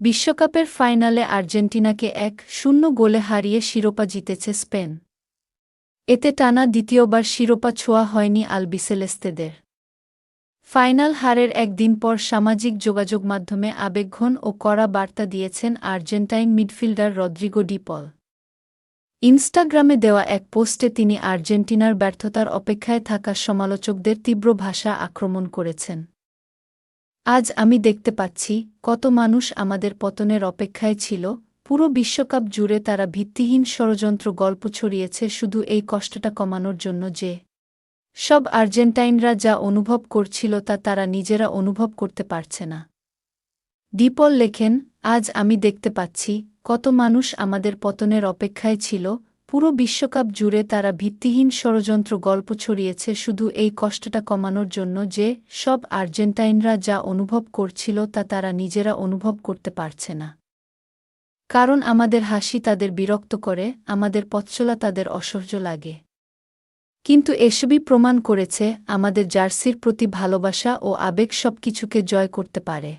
বিশ্বকাপের ফাইনালে আর্জেন্টিনাকে ১-০ গোলে হারিয়ে শিরোপা জিতেছে স্পেন। এতে টানা দ্বিতীয়বার শিরোপা ছোঁয়া হয়নি আলবিসেলেস্তেদের। ফাইনাল হারের একদিন পর সামাজিক যোগাযোগ মাধ্যমে আবেগঘন ও কড়া বার্তা দিয়েছেন আর্জেন্টাইন মিডফিল্ডার রদ্রিগো ডি পল। ইনস্টাগ্রামে দেওয়া এক পোস্টে তিনি আর্জেন্টিনার ব্যর্থতার অপেক্ষায় থাকা সমালোচকদের তীব্র ভাষা আক্রমণ করেছেন। আজ আমি দেখতে পাচ্ছি, কত মানুষ আমাদের পতনের অপেক্ষায় ছিল। পুরো বিশ্বকাপ জুড়ে তারা ভিত্তিহীন ষড়যন্ত্র গল্প ছড়িয়েছে শুধু এই কষ্টটা কমানোর জন্য যে সব আর্জেন্টাইনরা যা অনুভব করছিল তা তারা নিজেরা অনুভব করতে পারছে না। ডিপল লেখেন, আজ আমি দেখতে পাচ্ছি, কত মানুষ আমাদের পতনের অপেক্ষায় ছিল। পুরো বিশ্বকাপ জুড়ে তারা ভিত্তিহীন ষড়যন্ত্র গল্প ছড়িয়েছে শুধু এই কষ্টটা কমানোর জন্য যে সব আর্জেন্টাইনরা যা অনুভব করছিল তা তারা নিজেরা অনুভব করতে পারছে না। কারণ আমাদের হাসি তাদের বিরক্ত করে, আমাদের পথচলা তাদের অসহ্য লাগে। কিন্তু এসবই প্রমাণ করেছে আমাদের জার্সির প্রতি ভালোবাসা ও আবেগ সবকিছুকে জয় করতে পারে।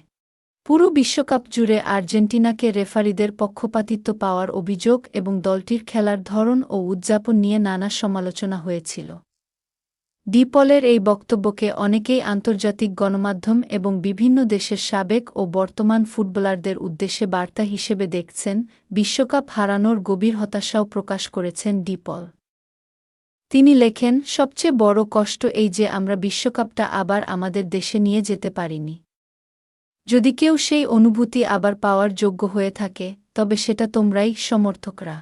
পুরো বিশ্বকাপ জুড়ে আর্জেন্টিনাকে রেফারিদের পক্ষপাতিত্ব পাওয়ার অভিযোগ এবং দলটির খেলার ধরন ও উদযাপন নিয়ে নানা সমালোচনা হয়েছিল। ডিপলের এই বক্তব্যকে অনেকেই আন্তর্জাতিক গণমাধ্যম এবং বিভিন্ন দেশের সাবেক ও বর্তমান ফুটবলারদের উদ্দেশ্যে বার্তা হিসেবে দেখছেন। বিশ্বকাপ হারানোর গভীর হতাশাও প্রকাশ করেছেন ডিপল। তিনি লেখেন, সবচেয়ে বড় কষ্ট এই যে আমরা বিশ্বকাপটা আবার আমাদের দেশে নিয়ে যেতে পারিনি। যদি কেউ সেই অনুভূতি আবার পাওয়ার যোগ্য হয়ে থাকে, তবে সেটা তোমরাই, সমর্থকরা।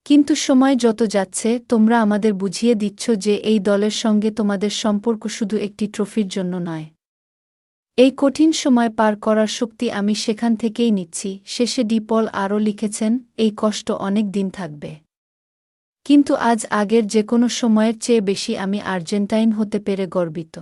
কিন্তু সময় যত যাচ্ছে তোমরা আমাদের বুঝিয়ে দিচ্ছ যে এই দলের সঙ্গে তোমাদের সম্পর্ক শুধু একটি ট্রফির জন্য নয়। এই কঠিন সময় পার করার শক্তি আমি সেখান থেকেই নিচ্ছি। শেষে ডিপল আরও লিখেছেন, এই কষ্ট অনেক দিন থাকবে। কিন্তু আজ আগের যে কোনো সময়ের চেয়ে বেশি আমি আর্জেন্টাইন হতে পেরে গর্বিত।